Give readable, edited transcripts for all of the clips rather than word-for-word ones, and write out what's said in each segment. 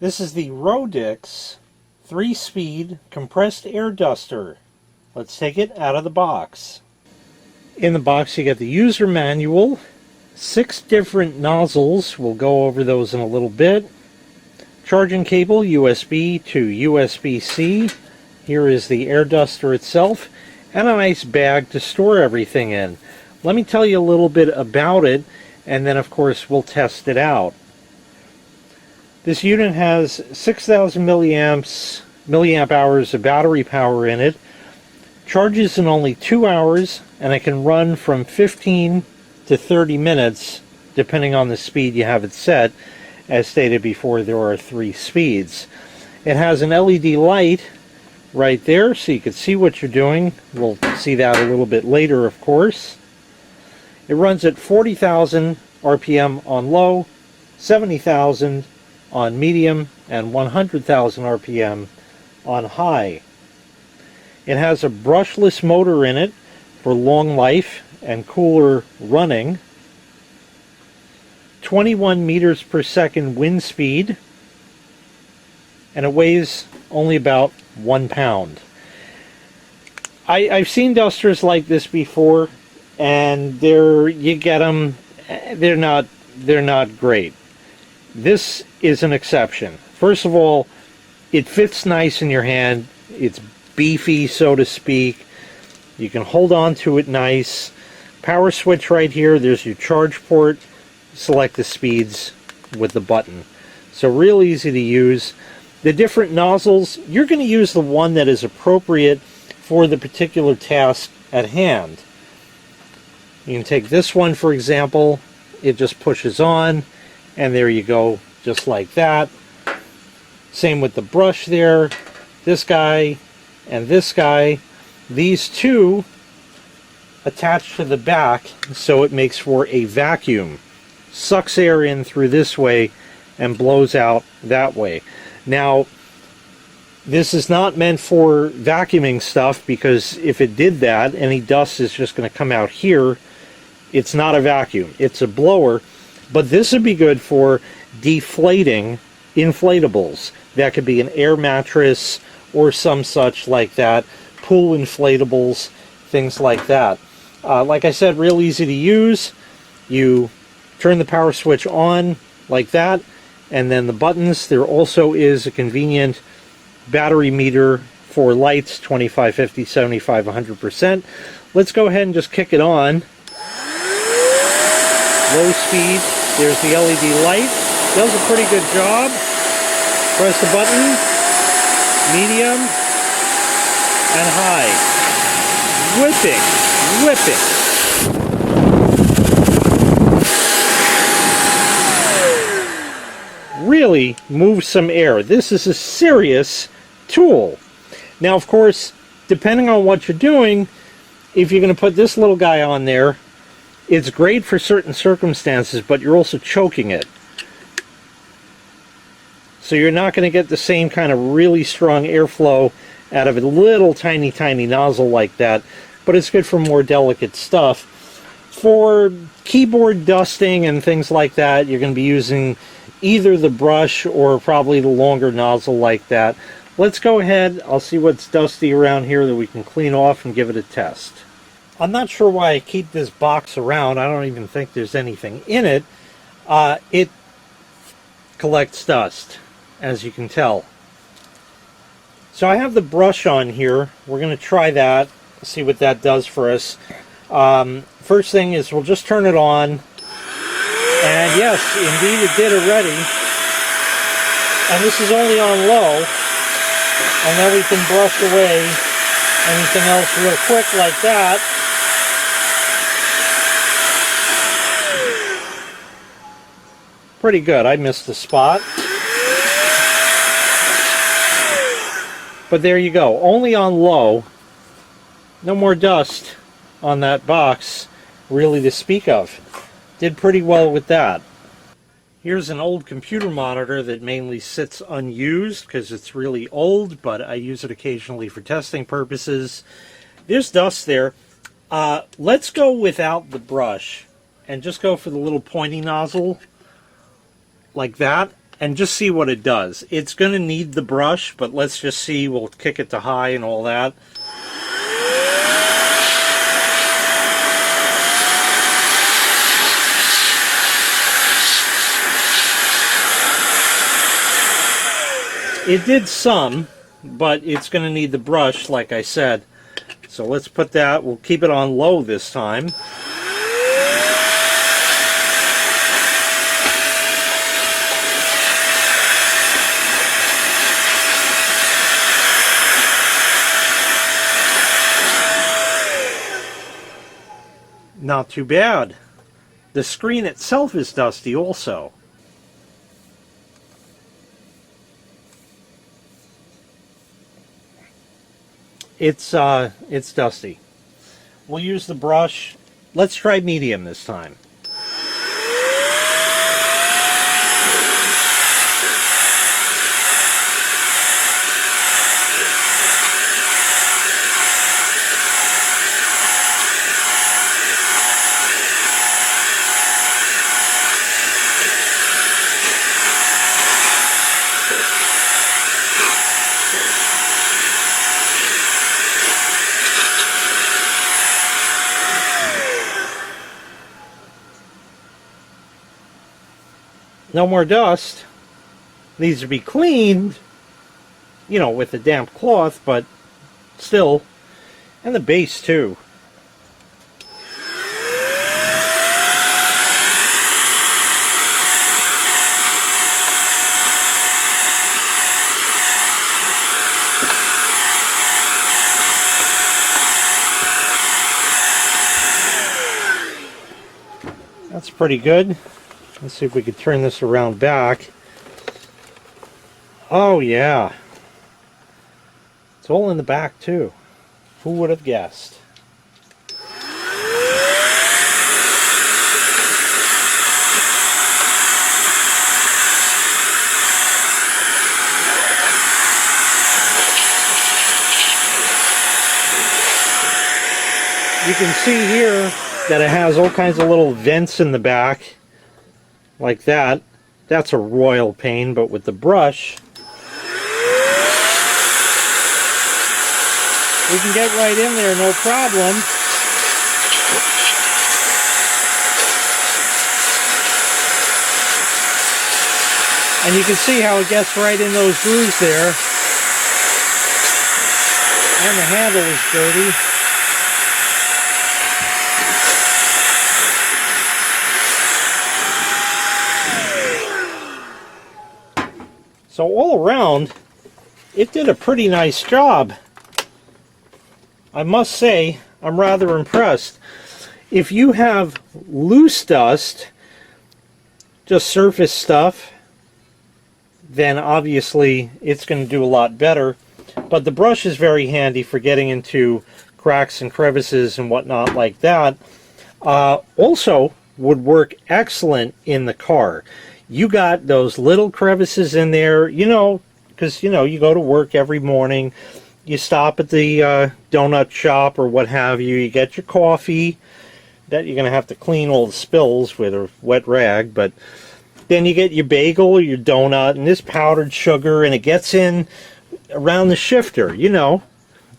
This is the Roedix 3-speed compressed air duster. Let's take it out of the box. In the box you get the user manual, 6 different nozzles, we'll go over those in a little bit. Charging cable, USB to USB-C. Here is the air duster itself, and a nice bag to store everything in. Let me tell you a little bit about it, and then of course we'll test it out. This unit has 6,000 milliamp hours of battery power in it, charges in only 2 hours, and it can run from 15 to 30 minutes depending on the speed you have it set. As stated before, there are 3 speeds. It has an LED light right there so you can see what you're doing. We'll see that a little bit later, of course. It runs at 40,000 RPM on low, 70,000 on medium, and 100,000 RPM on high. It has a brushless motor in it for long life and cooler running. 21 meters per second wind speed, and it weighs only about 1 pound. I've seen dusters like this before, and you get them, they're not great. This is an exception. First of all, it fits nice in your hand. It's beefy, so to speak. You can hold on to it nice. Power switch right here. There's your charge port. Select the speeds with the button. So real easy to use. The different nozzles, you're going to use the one that is appropriate for the particular task at hand. You can take this one, for example. It just pushes on, and there you go, just like that. Same with the brush there. This guy and this guy. These two attach to the back, so it makes for a vacuum. Sucks air in through this way and blows out that way. Now, this is not meant for vacuuming stuff, because if it did that, any dust is just going to come out here. It's not a vacuum, it's a blower. But this would be good for deflating inflatables. That could be an air mattress or some such like that. Pool inflatables, things like that. Like I said, real easy to use. You turn the power switch on like that, and then the buttons. There also is a convenient battery meter for lights, 25, 50, 75, 100%. Let's go ahead and just kick it on. Low speed. There's the LED light. Does a pretty good job. Press the button. Medium and high. Whipping. Really moves some air. This is a serious tool. Now, of course, depending on what you're doing, if you're going to put this little guy on there, it's great for certain circumstances, but you're also choking it. So you're not going to get the same kind of really strong airflow out of a little tiny nozzle like that, but it's good for more delicate stuff. For keyboard dusting and things like that, you're going to be using either the brush or probably the longer nozzle like that. Let's go ahead. I'll see what's dusty around here that we can clean off and give it a test. I'm not sure why I keep this box around. I don't even think there's anything in it. It collects dust, as you can tell. So I have the brush on here. We're going to try that, see what that does for us. First thing is we'll just turn it on. And yes, indeed it did already. And this is only on low. And then we can brush away anything else real quick like that. Pretty good. I missed the spot. But there you go. Only on low. No more dust on that box, really, to speak of. Did pretty well with that. Here's an old computer monitor that mainly sits unused because it's really old, but I use it occasionally for testing purposes. There's dust there. Let's go without the brush and just go for the little pointy nozzle like that, and just see what it does. It's going to need the brush, but let's just see. We'll kick it to high and all that. It did some, but it's going to need the brush, like I said. So let's put that, we'll keep it on low this time. Not too bad. The screen itself is dusty also. It's dusty. We'll use the brush. Let's try medium this time. No more dust. Needs to be cleaned, you know, with a damp cloth, but still. And the base too. That's pretty good. Let's see if we can turn this around back. Oh yeah. It's all in the back too. Who would have guessed? You can see here that it has all kinds of little vents in the back. Like that. That's a royal pain, but with the brush, we can get right in there, no problem. And you can see how it gets right in those grooves there. And the handle is dirty. So all around, it did a pretty nice job. I must say, I'm rather impressed. If you have loose dust, just surface stuff, then obviously it's going to do a lot better. But the brush is very handy for getting into cracks and crevices and whatnot like that. Also would work excellent in the car. You got those little crevices in there, you know, because, you know, you go to work every morning, you stop at the donut shop or what have you, you get your coffee, that you're going to have to clean all the spills with a wet rag, but then you get your bagel or your donut and this powdered sugar, and it gets in around the shifter, you know,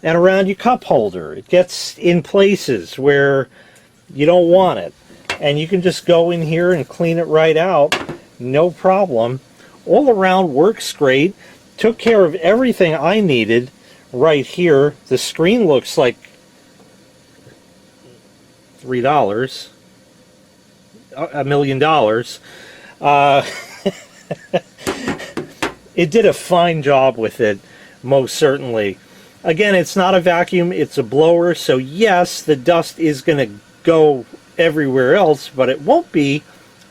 and around your cup holder. It gets in places where you don't want it. And you can just go in here and clean it right out. No problem. All around works great. Took care of everything I needed right here. The screen looks like $3. $1 million. It did a fine job with it, most certainly. Again, it's not a vacuum, it's a blower, so yes, the dust is going to go everywhere else, but it won't be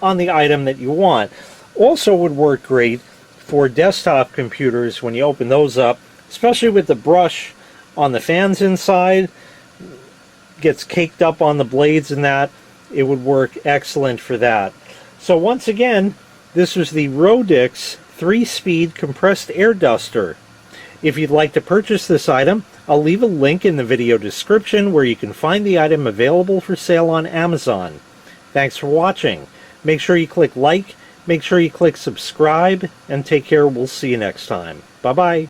on the item that you want. Also would work great for desktop computers when you open those up, especially with the brush on the fans inside. Gets caked up on the blades and that. It would work excellent for that. So once again, this was the Roedix 3-speed compressed air duster. If you'd like to purchase this item, I'll leave a link in the video description where you can find the item available for sale on Amazon. Thanks for watching. Make sure you click like, Make sure you click subscribe, and take care. We'll see you next time. Bye-bye.